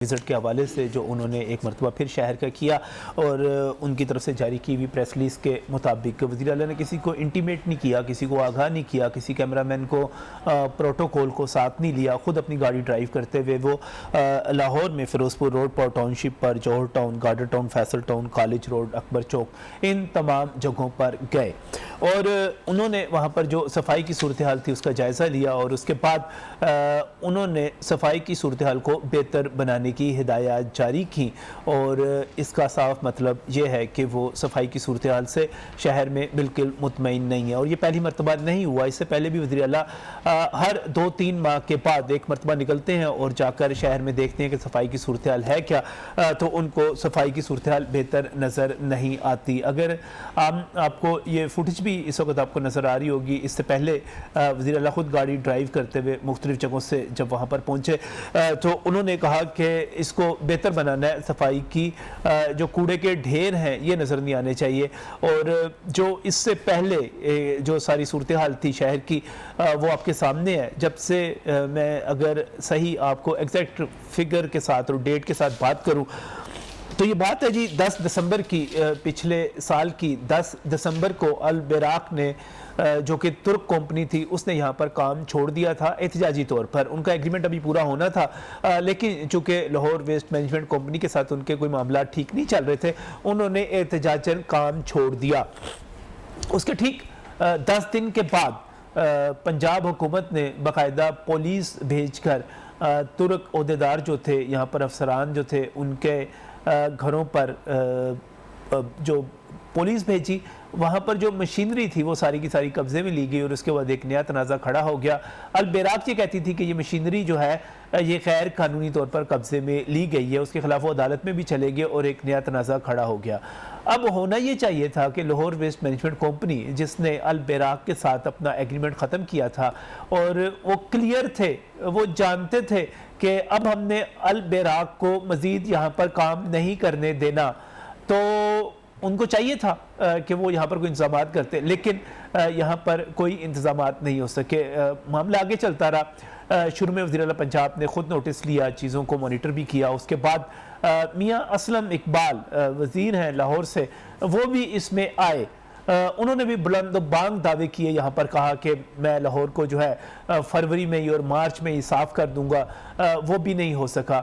Visit के हवाले से जो उन्होंने एक मरतबा फिर शहर का किया और उनकी तरफ से जारी की हुई प्रेस रिलीज़ के मुताबिक वज़ीर आला ने किसी को इंटीमेट नहीं किया, किसी को आगाह नहीं किया, किसी कैमरामैन को प्रोटोकॉल को साथ नहीं लिया। ख़ुद अपनी गाड़ी ड्राइव करते हुए वो लाहौर में फ़िरोज़पुर रोड पर टाउनशिप पर Johar town, garden town, Faisal town, college road, Akbar Chowk, इन तमाम जगहों पर गए और उन्होंने वहाँ पर जो सफाई की सूरत हाल थी उसका जायज़ा लिया और उसके बाद उन्होंने सफाई की सूरत हाल को बेहतर बनाने की हिदायत जारी की और इसका साफ मतलब ये है कि वो सफाई की सूरत हाल से शहर में बिल्कुल मुतमईन नहीं है। और ये पहली मरतबा नहीं हुआ, इससे पहले भी वज़ीर आला हर 2-3 माह के बाद एक मरतबा निकलते हैं और जाकर शहर में देखते हैं कि सफाई की सूरत हाल है क्या, तो उनको सफाई की सूरत हाल बेहतर नज़र नहीं आती। अगर आपको ये फुटेज भी इस वक्त आपको नज़र आ रही होगी, इससे पहले वज़ीर आला ख़ुद गाड़ी ड्राइव करते हुए मुख्तलिफ़ जगहों से जब वहाँ पर पहुँचे तो उन्होंने कहा कि इसको बेहतर बनाना है, सफाई की जो कूड़े के ढेर हैं ये नज़र नहीं आने चाहिए और जो इससे पहले जो सारी सूरत हाल थी शहर की वो आपके सामने है। जब से मैं अगर सही आपको एग्जैक्ट फिगर के साथ और डेट के साथ बात करूं तो ये बात है जी 10 दिसंबर की, पिछले साल की 10 दिसंबर को अल बेराक ने जो कि तुर्क कंपनी थी उसने यहाँ पर काम छोड़ दिया था एहतजाजी तौर पर। उनका एग्रीमेंट अभी पूरा होना था लेकिन चूँकि लाहौर वेस्ट मैनेजमेंट कंपनी के साथ उनके कोई मामला ठीक नहीं चल रहे थे, उन्होंने एहतजाजन काम छोड़ दिया। उसके ठीक 10 दिन के बाद पंजाब हुकूमत ने बाकायदा पुलिस भेजकर तुर्क ओहदेदार जो थे, यहाँ पर अफसरान जो थे, उनके घरों पर जो पुलिस भेजी, वहाँ पर जो मशीनरी थी वो सारी की सारी कब्जे में ली गई और उसके बाद एक नया तनाज़ा खड़ा हो गया। अल बेराक ये कहती थी कि ये मशीनरी जो है ये गैर कानूनी तौर पर कब्जे में ली गई है, उसके खिलाफ वो अदालत में भी चले गए और एक नया तनाज़ा खड़ा हो गया। अब होना ये चाहिए था कि लाहौर वेस्ट मैनेजमेंट कंपनी जिसने अल बेराक के साथ अपना एग्रीमेंट ख़त्म किया था और वो क्लियर थे, वो जानते थे कि अब हमने अल बेराक को मज़ीद यहाँ पर काम नहीं करने देना, तो उनको चाहिए था कि वो यहाँ पर कोई इंतज़ाम करते, लेकिन यहाँ पर कोई इंतज़ाम नहीं हो सके। मामला आगे चलता रहा। शुरू में वज़ीर आला पंजाब ने ख़ुद नोटिस लिया, चीज़ों को मॉनिटर भी किया। उसके बाद मियाँ असलम इकबाल वज़ीर हैं लाहौर से, वो भी इसमें आए। उन्होंने भी बुलंद बांग दावे किए, यहाँ पर कहा कि मैं लाहौर को जो है फरवरी में ही और मार्च में ही साफ़ कर दूँगा, वो भी नहीं हो सका।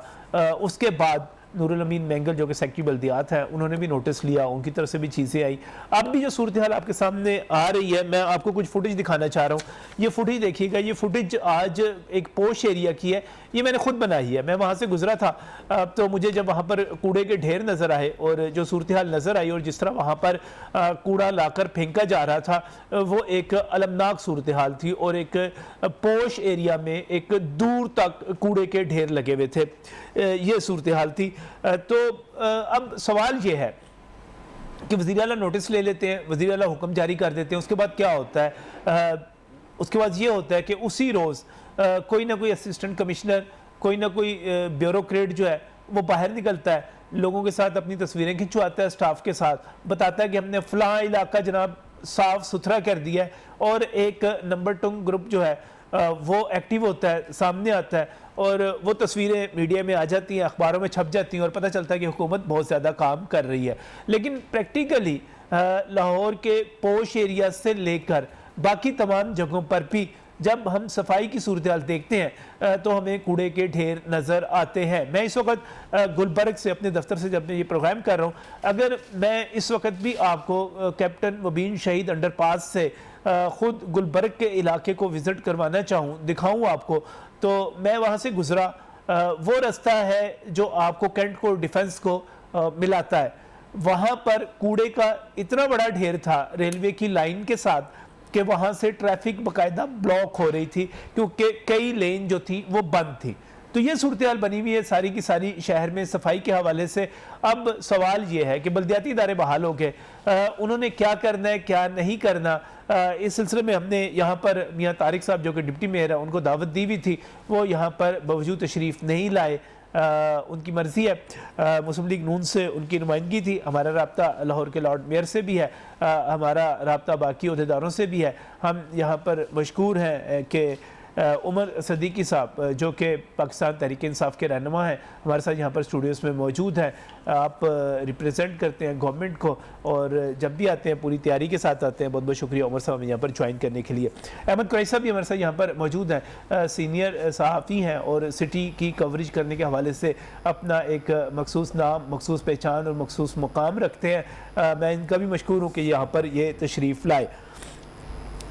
उसके बाद नूरुल अमीन मेंगल जो कि सेक्रेटरी बल्दियात हैं, उन्होंने भी नोटिस लिया, उनकी तरफ से भी चीज़ें आई। अब भी जो सूरत हाल आपके सामने आ रही है, मैं आपको कुछ फुटेज दिखाना चाह रहा हूँ। ये फुटेज देखिएगा, ये फुटेज आज एक पोश एरिया की है, ये मैंने खुद बनाई है। मैं वहाँ से गुजरा था तो मुझे जब वहाँ पर कूड़े के ढेर नज़र आए और जो सूरत हाल नज़र आई और जिस तरह वहाँ पर कूड़ा लाकर फेंका जा रहा था, वो एक अलमनाक सूरत हाल थी और एक पोश एरिया में एक दूर तक कूड़े के ढेर लगे हुए थे, ये सूरत हाल थी। तो अब सवाल ये है कि वज़ीर आला नोटिस ले लेते हैं, वज़ीर आला हुक्म जारी कर देते हैं, उसके बाद क्या होता है? उसके बाद ये होता है कि उसी रोज़ कोई ना कोई असिस्टेंट कमिश्नर, कोई ना कोई ब्यूरोक्रेट जो है वो बाहर निकलता है, लोगों के साथ अपनी तस्वीरें खिंचवाता है, स्टाफ के साथ बताता है कि हमने फ़लाँ इलाका जनाब साफ़ सुथरा कर दिया है और एक नंबर 2 ग्रुप जो है वो एक्टिव होता है, सामने आता है और वो तस्वीरें मीडिया में आ जाती हैं, अखबारों में छप जाती हैं और पता चलता है कि हुकूमत बहुत ज़्यादा काम कर रही है। लेकिन प्रैक्टिकली लाहौर के पोश एरिया से लेकर बाकी तमाम जगहों पर भी जब हम सफाई की सूरत हाल देखते हैं तो हमें कूड़े के ढेर नज़र आते हैं। मैं इस वक्त गुलबर्ग से अपने दफ्तर से जब मैं ये प्रोग्राम कर रहा हूँ, अगर मैं इस वक्त भी आपको कैप्टन मुबीन शहीद अंडरपास से ख़ुद गुलबर्ग के इलाके को विज़िट करवाना चाहूँ, दिखाऊँ आपको, तो मैं वहाँ से गुज़रा, वो रास्ता है जो आपको कैंट को डिफेंस को मिलाता है। वहाँ पर कूड़े का इतना बड़ा ढेर था रेलवे की लाइन के साथ कि वहाँ से ट्रैफिक बाकायदा ब्लॉक हो रही थी क्योंकि कई लेन जो थी वो बंद थी। तो ये सूरत हाल बनी हुई है सारी की सारी शहर में सफाई के हवाले से। अब सवाल ये है कि बल्दियाती इदारे बहाल हो गए, उन्होंने क्या करना है क्या नहीं करना, इस सिलसिले में हमने यहाँ पर मियाँ तारिक साहब जो कि डिप्टी मेयर है उनको दावत दी हुई थी, वो यहाँ पर बावजूद तशरीफ़ नहीं लाए। उनकी मर्ज़ी है। मुस्लिम लीग नून से उनकी नुमाइंदगी थी, हमारा रब्ता लाहौर के लॉर्ड मेयर से भी है, हमारा रब्ता बाकी अहदेदारों से भी है। हम यहाँ पर मशकूर हैं कि उमर सदीकी साहब जो कि पाकिस्तान तहरीक इंसाफ के रहनुमा हैं, हमारे साथ यहाँ पर स्टूडियोज़ में मौजूद हैं। आप रिप्रेजेंट करते हैं गवर्नमेंट को और जब भी आते हैं पूरी तैयारी के साथ आते हैं। बहुत बहुत शुक्रिया उमर साहब यहाँ पर ज्वाइन करने के लिए। अहमद कुरैशी साहब भी हमारे साथ यहाँ पर मौजूद हैं, सीनियर सहाफ़ी हैं और सिटी की कवरेज करने के हवाले से अपना एक मखसूस नाम, मखसूस पहचान और मखसूस मुकाम रखते हैं। मैं इनका भी मशकूर हूँ कि यहाँ पर ये तशरीफ़ लाए।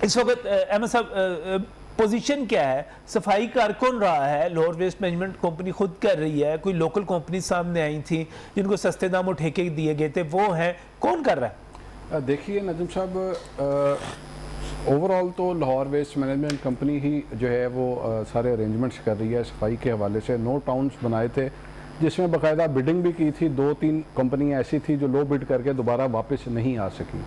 इस वक्त अहमद साहब पोजीशन क्या है, सफाई कारकुन रहा है, लाहौर वेस्ट मैनेजमेंट कंपनी खुद कर रही है, कोई लोकल कंपनी सामने आई थी जिनको सस्ते दामों ठेके दिए गए थे, वो हैं, कौन कर रहा है? देखिए नजम साहब, ओवरऑल तो लाहौर वेस्ट मैनेजमेंट कंपनी ही जो है वो सारे अरेंजमेंट्स कर रही है सफाई के हवाले से। 9 टाउन्स बनाए थे जिसमें बाकायदा बिडिंग भी की थी। 2-3 कंपनियां ऐसी थी जो लो बिड करके दोबारा वापस नहीं आ सकी।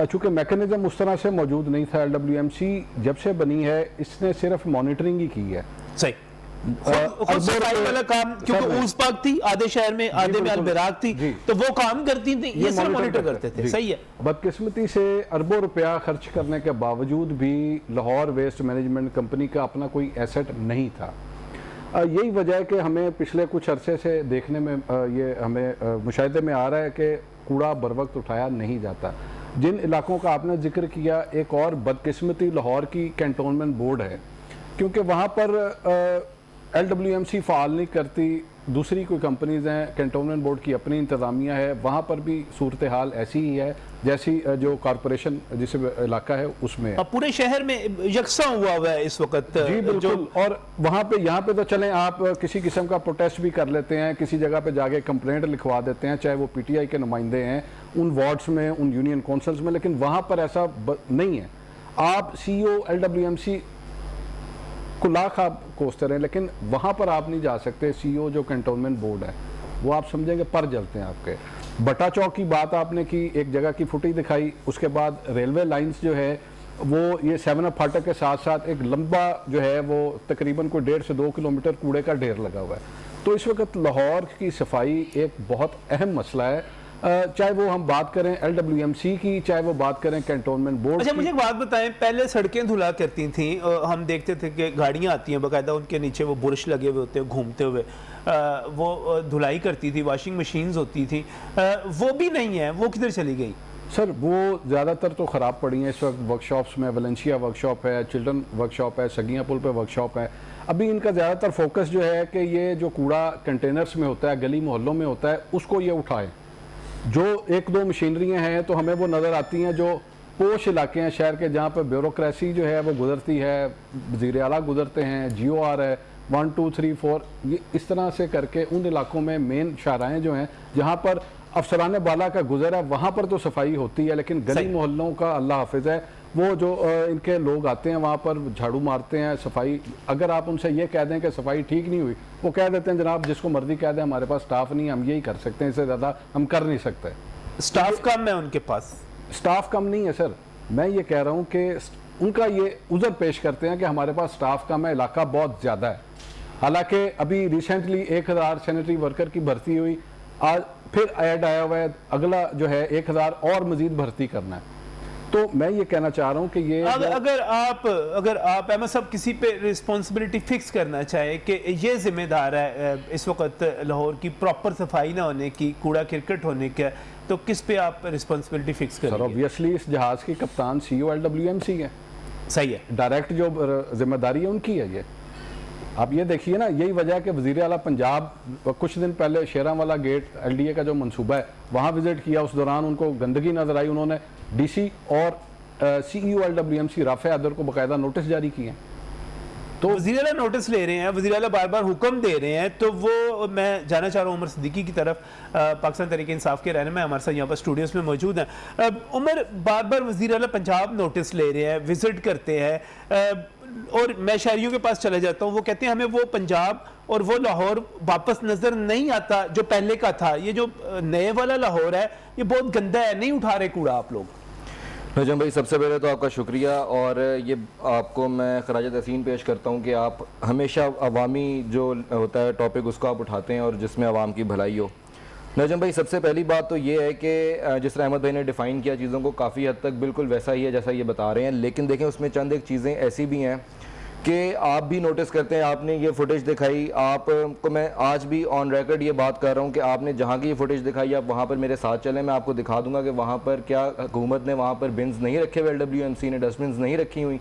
चूँकि मैकेनिज्म उस तरह से मौजूद नहीं था। LWMC जब से बनी है इसने सिर्फ मॉनिटरिंग ही की है। सही सफाई वाला काम, क्योंकि ऊस पाक थी आधे शहर में, आधे में अलबराक थी, तो वो काम करती थी, ये सब मॉनिटर करते थे। सही है। बदकिस्मती से अरबों रुपया खर्च करने के बावजूद भी लाहौर वेस्ट मैनेजमेंट कंपनी का अपना कोई एसेट नहीं था। यही वजह है कि हमें पिछले कुछ अरसे से देखने में ये हमें मुशाहिदे में आ रहा है कि कूड़ा बर वक्त उठाया नहीं जाता। जिन इलाकों का आपने जिक्र किया, एक और बदकिस्मती लाहौर की कैंटोनमेंट बोर्ड है, क्योंकि वहाँ पर LWMC फ़ाल नहीं करती, दूसरी कोई कंपनीज़ हैं, कैंटोनमेंट बोर्ड की अपनी इंतज़ामिया है, वहाँ पर भी सूरत हाल ऐसी ही है जैसी जो कॉरपोरेशन जिस इलाका है उसमें। अब पूरे शहर में यकसा हुआ है इस वक्त। जी बिल्कुल। और वहाँ पे यहाँ पे तो चलें, आप किसी किस्म का प्रोटेस्ट भी कर लेते हैं, किसी जगह पे जाके कंप्लेंट लिखवा देते हैं, चाहे वो PTI के नुमाइंदे हैं उन वार्ड्स में, उन यूनियन काउंसिल्स में, लेकिन वहाँ पर ऐसा नहीं है। आप CEO LWMC को लाख आप कोसते रहे, लेकिन वहाँ पर आप नहीं जा सकते। CEO जो कैंटोनमेंट बोर्ड है वो आप समझेंगे पर जलते हैं आपके। बटा चौक की बात आपने की, एक जगह की फुटेज दिखाई, उसके बाद रेलवे लाइंस जो है वो ये 7 अप फाटक के साथ साथ एक लंबा जो है वो तकरीबन कोई 1.5 से 2 किलोमीटर कूड़े का ढेर लगा हुआ है। तो इस वक्त लाहौर की सफाई एक बहुत अहम मसला है, चाहे वो हम बात करें LWMC की, चाहे वो बात करें कैंटोनमेंट बोर्ड। अच्छा, मुझे एक बात बताएं, पहले सड़कें धुला करती थी, हम देखते थे कि गाड़ियां आती हैं बाकायदा, उनके नीचे वो बुरश लगे हुए होते हैं घूमते हुए, वो धुलाई करती थी, वॉशिंग मशीन्स होती थी, वो भी नहीं है, वो किधर चली गई? सर वो ज़्यादातर तो ख़राब पड़ी हैं इस वक्त वर्कशॉप्स में। वलेंशिया वर्कशॉप है, चिल्ड्रन वर्कशॉप है, सगिया पुल पे वर्कशॉप है। अभी इनका ज़्यादातर फोकस जो है कि ये जो कूड़ा कंटेनर्स में होता है, गली मोहल्लों में होता है, उसको ये उठाएं। जो 1-2 मशीनरियाँ हैं तो हमें वो नज़र आती हैं जो पोश इलाके हैं शहर के, जहाँ पर ब्यूरोक्रेसी जो है वो गुजरती है, वज़ीर आला गुजरते हैं, GOR है, 1 2 3 4, ये इस तरह से करके उन इलाकों में मेन शाहराएँ जो हैं जहाँ पर अफसरान बाला का गुजर है, वहाँ पर तो सफाई होती है, लेकिन गली मोहल्लों का अल्लाह हाफिज़ है, वो जो इनके लोग आते हैं वहाँ पर झाड़ू मारते हैं, सफाई। अगर आप उनसे ये कह दें कि सफाई ठीक नहीं हुई, वो कह देते हैं जनाब जिसको मर्जी कह दें, हमारे पास स्टाफ नहीं है, हम यही कर सकते हैं, इससे ज़्यादा हम कर नहीं सकते। स्टाफ कम है उनके पास? स्टाफ कम नहीं है सर, मैं ये कह रहा हूँ कि उनका ये उज़र पेश करते हैं कि हमारे पास स्टाफ कम है, इलाका बहुत ज़्यादा है। हालांकि अभी रिसेंटली 1000 सैनिटरी वर्कर की भर्ती हुई, आज फिर ऐड आया हुआ है, अगला जो है 1000 और मजीद भर्ती करना है। तो मैं ये कहना चाह रहा हूँ कि ये अगर आप अहमद साहब किसी पे रिस्पॉन्सिबिलिटी फिक्स करना चाहें कि ये जिम्मेदार है इस वक्त लाहौर की प्रॉपर सफाई ना होने की, कूड़ा क्रिकेट होने का, तो किस पे आप रिस्पॉन्सिबिलिटी फिक्स करेंगे? सर ऑब्वियसली इस जहाज़ की कप्तान CEO LWMC है। सही है, डायरेक्ट जो जिम्मेदारी है उनकी है ये। आप ये देखिए ना, यही वजह है कि वज़ीर आला पंजाब कुछ दिन पहले शेरांवाला गेट LDA का जो मंसूबा है वहाँ विजिट किया, उस दौरान उनको गंदगी नजर आई, उन्होंने DC और CEO LWMC राफे अदर को बाकायदा नोटिस जारी किए। तो वज़ीर आला नोटिस ले रहे हैं, वज़ीर आला बार बार हुक्म दे रहे हैं, तो वो मैं जाना चाह रहा हूँ उमर सिद्दीकी की तरफ, पाकिस्तान तहरीक इंसाफ के रहनुमा हमारे साथ यहाँ पर स्टूडियोज़ में मौजूद हैं। उमर, बार बार वज़ीर आला पंजाब नोटिस ले रहे हैं, विजिट करते हैं, और मैं शहरियों के पास चले जाता हूँ, वो कहते हैं हमें वो पंजाब और वो लाहौर वापस नज़र नहीं आता जो पहले का था। ये जो नए वाला लाहौर है ये बहुत गंदा है, नहीं उठा रहे कूड़ा आप लोग। नजम भाई, सबसे पहले तो आपका शुक्रिया, और ये आपको मैं खराज तहसीन पेश करता हूँ कि आप हमेशा अवामी जो होता है टॉपिक उसको आप उठाते हैं और जिसमें आवाम की भलाई हो। नजम भाई, सबसे पहली बात तो ये है कि जिस तरह अहमद भाई ने डिफ़ाइन किया चीज़ों को, काफ़ी हद तक बिल्कुल वैसा ही है जैसा ये बता रहे हैं, लेकिन देखें उसमें चंद एक चीज़ें ऐसी भी हैं कि आप भी नोटिस करते हैं, आपने ये फुटेज दिखाई, आपको मैं आज भी ऑन रिकॉर्ड ये बात कर रहा हूँ कि आपने जहाँ की ये फुटेज दिखाई, आप वहाँ पर मेरे साथ चलें, मैं आपको दिखा दूंगा कि वहाँ पर क्या हुकूमत ने वहाँ पर बिन्स नहीं रखे हुए, LWMC ने डस्टबिन नहीं रखी हुई,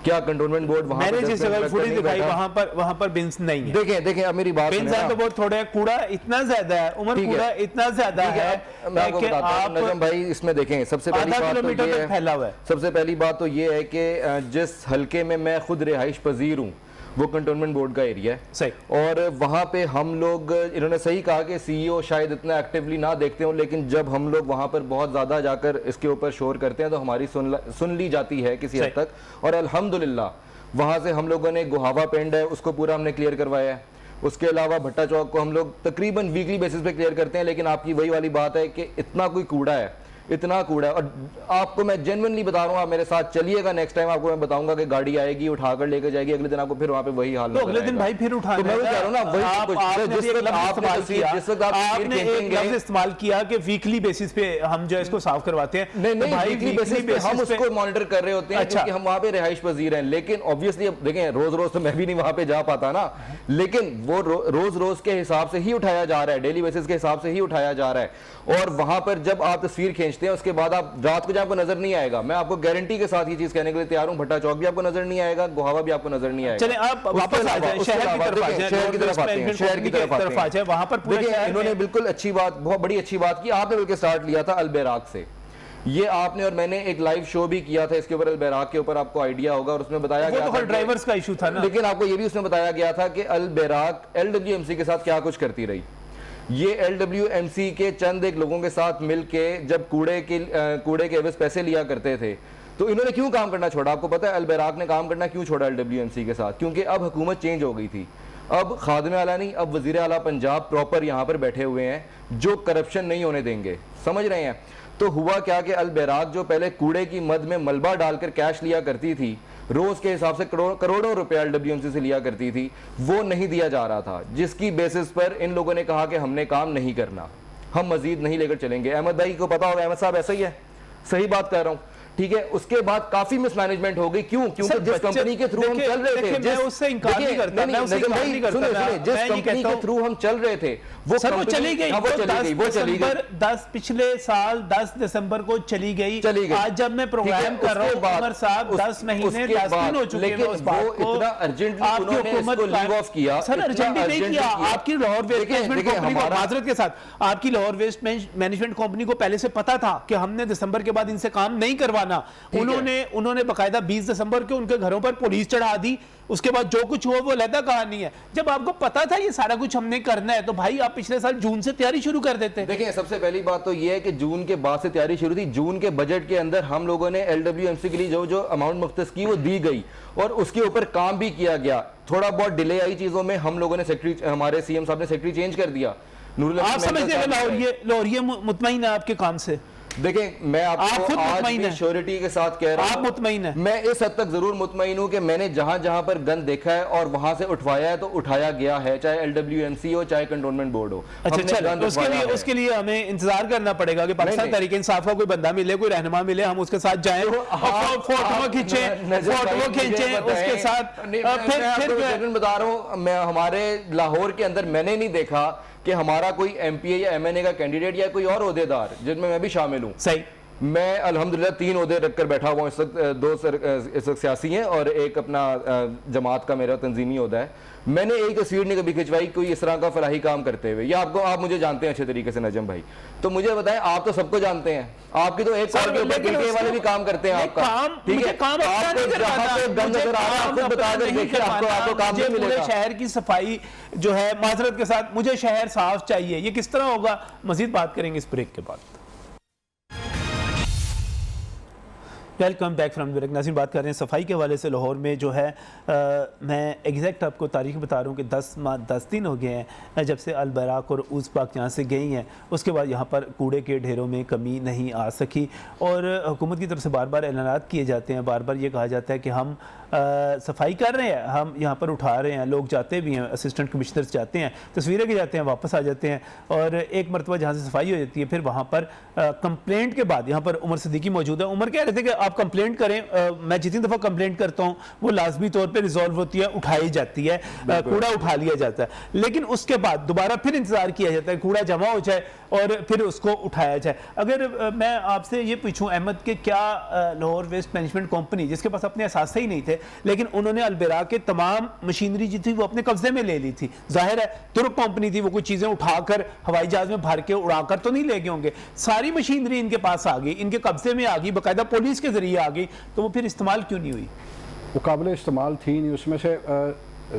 क्या कंटोनमेंट बोर्ड वहाँ मैंने पर जिस जगह फुटेज दिखाई वहाँ पर बिन्स नहीं है। देखें अब मेरी बात बिन्स तो बहुत थोड़े, कूड़ा इतना ज्यादा है, उमर कूड़ा इतना ज्यादा है मैं आपको बताता हूं नजम भाई, इसमें देखें सबसे पहली बात तो ये फैला हुआ है। सबसे पहली बात तो ये है कि जिस हलके में मैं खुद रिहाइश पजीर हूँ वो कंटोनमेंट बोर्ड का एरिया है सही, और वहाँ पे हम लोग, इन्होंने सही कहा कि CEO शायद इतना एक्टिवली ना देखते हो, लेकिन जब हम लोग वहाँ पर बहुत ज़्यादा जाकर इसके ऊपर शोर करते हैं तो हमारी सुन ली जाती है किसी हद तक, और अल्हम्दुलिल्लाह वहाँ से हम लोगों ने गुहावा पेंड है उसको पूरा हमने क्लियर करवाया है। उसके अलावा भट्टा चौक को हम लोग तकरीबन वीकली बेसिस पे क्लियर करते हैं, लेकिन आपकी वही वाली बात है कि इतना कोई कूड़ा है, इतना कूड़ा है। और आपको मैं जेन्युइनली बता रहा हूँ, आप मेरे साथ चलिएगा, नेक्स्ट टाइम आपको मैं बताऊंगा कि गाड़ी आएगी उठाकर लेकर जाएगी, अगले दिन आपको फिर वहाँ पे वही हाल, तो अगले दिन भाई फिर उठा, तो मैं वही कह रहा हूँ ना, वही आपने एक लफ्ज इस्तेमाल किया कि वीकली बेसिस पे हम जो इसको साफ करवाते हैं। नहीं, वीकली बेसिस पे हम उसको मॉनिटर कर रहे होते हैं क्योंकि हम वहाँ पे रिहाइश पजीर हैं, लेकिन ऑब्वियसली अब देखें रोज रोज तो मैं भी नहीं वहाँ पे जा पाता ना, लेकिन वो रोज रोज के हिसाब से ही उठाया जा रहा है, डेली बेसिस के हिसाब से ही उठाया जा रहा है। और वहां पर जब आप तस्वीर खींचते हैं उसके बाद आप रात को जब आपको नजर नहीं आएगा, मैं आपको गारंटी के साथ ये चीज कहने के लिए तैयार हूं, भट्टा चौक भी आपको नजर नहीं आएगा, गुहावा भी आपको नजर नहीं आएगा। चलें आप वापस आ जाएं, शहर की तरफ आ जाएं, शहर की तरफ आते हैं, शहर की तरफ आ जाएं। वहां पर पूरे इन्होंने बिल्कुल अच्छी बात, बहुत बड़ी अच्छी बात की, आपने बल्कि स्टार्ट लिया था अलबैराक से, ये आपने और मैंने एक लाइव शो भी किया था इसके ऊपर, अलबैराक के ऊपर, आपको आइडिया होगा, और उसमें बताया गया था ड्राइवर्स का इशू था ना, लेकिन आपको ये भी उसमें बताया गया था कि अलबैराक LWMC के साथ क्या कुछ करती रही। ये LWMC के चंद एक लोगों के साथ मिलके जब कूड़े के एवज पैसे लिया करते थे, तो इन्होंने क्यों काम करना छोड़ा? आपको पता है अलबैराक ने काम करना क्यों छोड़ा LWMC के साथ? क्योंकि अब हुकूमत चेंज हो गई थी, अब खादिम आला नहीं, अब वजीर आला पंजाब प्रॉपर यहाँ पर बैठे हुए हैं जो करप्शन नहीं होने देंगे, समझ रहे हैं? तो हुआ क्या कि अलबैराक जो पहले कूड़े की मद में मलबा डालकर कैश लिया करती थी, रोज के हिसाब से करोड़ों रुपए LWMC से लिया करती थी, वो नहीं दिया जा रहा था, जिसकी बेसिस पर इन लोगों ने कहा कि हमने काम नहीं करना, हम मजीद नहीं लेकर चलेंगे। अहमद भाई को पता होगा, अहमद साहब ऐसा ही है, सही बात कर रहा हूँ, ठीक है। उसके बाद काफी मिसमैनेजमेंट हो गई, क्यों? क्योंकि जिस कंपनी के थ्रू हम चल रहे थे, जिस कंपनी के थ्रू हम चल रहे थे वो चली गई, पिछले साल 10 दिसंबर को चली गई। आज जब मैं प्रोग्राम कर रहा हूं उमर साहब 10 महीने 10 दिन हो चुके हैं, उस बात को इतना अर्जेंटली उन्होंने इसको लीव ऑफ किया, सर अर्जेंटली नहीं किया। आपकी लाहौर वेस्ट मैनेजमेंट कंपनी को, माजरत के साथ, आपकी लाहौर वेस्ट मैनेजमेंट कंपनी को पहले से पता था कि हमने दिसंबर के बाद इनसे काम नहीं करवाना। उन्होंने बकायदा 20 दिसंबर के उनके घरों पर पुलिस चढ़ा दी, उसके बाद जो कुछ हुआ वो अलग कहानी है। जब आपको पता था ये सारा कुछ हमने करना है, तो भाई आप पिछले साल जून से तैयारी शुरू कर देते। देखिए सबसे पहली बात तो ये है कि जून के बाद से तैयारी शुरू थी, जून के बजट के अंदर हम लोगों ने LWMC के लिए जो अमाउंट मुख्तस की वो दी गई और उसके ऊपर काम भी किया गया। थोड़ा बहुत डिले आई चीजों में, हम लोगों ने सेक्रेटरी, हमारे CM साहब ने सेक्रेटरी चेंज कर दिया। आप समझते हैं लाहौरिया मुतमईन है आपके काम से? देखें मैं आपको आज भी श्योरिटी के साथ कह रहा हूं, आप मुतमईन हैं? मैं इस हद तक जरूर मुतमईन हूं कि मैंने जहां जहां पर गंद देखा है और वहां से उठवाया है तो उठाया गया है, चाहे LWMC हो चाहे कंटोनमें बोर्ड हो। अच्छा, उसके लिए हमें इंतजार करना पड़ेगा कि पाकिस्तान तहरीक इंसाफ का कोई बंदा मिले, कोई रहनुमा मिले, हम उसके साथ जाएं, फोटो खींचे उसके साथ। फिर बता रहा हूं, मैं हमारे लाहौर के अंदर मैंने नहीं देखा कि हमारा कोई MPA या MNA का कैंडिडेट या कोई और ओहदेदार, जिनमें मैं भी शामिल हूं, सही, मैं अल्हम्दुलिल्लाह 3 ओहदे रखकर बैठा हुआ हूं इस वक्त, 2 इस वक्त सियासी हैं और एक अपना जमात का मेरा तंजीमी ओहदा है। मैंने एक तस्वीर नहीं कभी खिंचवाई कोई इस तरह का फलाही काम करते हुए, या आप मुझे जानते हैं अच्छे तरीके से नजम भाई, तो मुझे बताएं, आप तो सबको जानते हैं, आपकी तो एक साल के ऊपर PTA वाले भी काम करते हैं आपका, ठीक है? पूरे शहर की सफाई जो है, माजरत के साथ मुझे शहर साफ चाहिए, ये किस तरह होगा? मजीद बात करेंगे इस ब्रेक के बाद। Welcome back from break. नाज़रीन, बात कर रहे हैं सफाई के हवाले से। लाहौर में जो है मैं एग्जैक्ट आपको तारीख बता रहा हूँ कि 10 दिन हो गए हैं जब से अलबैराक और उस पाक यहाँ से गई हैं, उसके बाद यहाँ पर कूड़े के ढेरों में कमी नहीं आ सकी और हुकूमत की तरफ से बार बार ऐलानात किए जाते हैं, बार बार ये कहा जाता है कि हम सफाई कर रहे हैं, हम यहाँ पर उठा रहे हैं, लोग जाते भी हैं, असिस्टेंट कमिश्नर्स जाते हैं, तस्वीरें के जाते हैं, वापस आ जाते हैं और एक मरतबा जहाँ से सफाई हो जाती है फिर वहाँ पर कंप्लेंट के बाद यहाँ पर उमर सिद्दीकी मौजूद है। उमर कह रहे थे कि आप कंप्लेंट करें, मैं जितनी दफ़ा कंप्लेंट करता हूँ वो लाजमी तौर पे रिजॉल्व होती है, उठाई जाती है, कूड़ा उठा लिया जाता है, लेकिन उसके बाद दोबारा फिर इंतजार किया जाता है कूड़ा जमा हो जाए और फिर उसको उठाया जाए। अगर मैं आपसे ये पूछूं अहमद कि क्या लाहौर वेस्ट मैनेजमेंट कंपनी, जिसके पास अपने असासे ही नहीं थे, लेकिन उन्होंने अलबेरा के तमाम मशीनरी जो थी वो अपने कब्जे में ले ली थी, जाहिर है तुर्क कंपनी थी, वो कुछ चीज़ें उठाकर हवाई जहाज में भर के उड़ाकर तो नहीं ले गए होंगे, सारी मशीनरी इनके पास आ गई, इनके कब्जे में आ गई, बाकायदा पुलिस के जरिए आ गई, तो वो फिर इस्तेमाल क्यों नहीं हुई? वो काबिल इस्तेमाल थी नहीं, उसमें से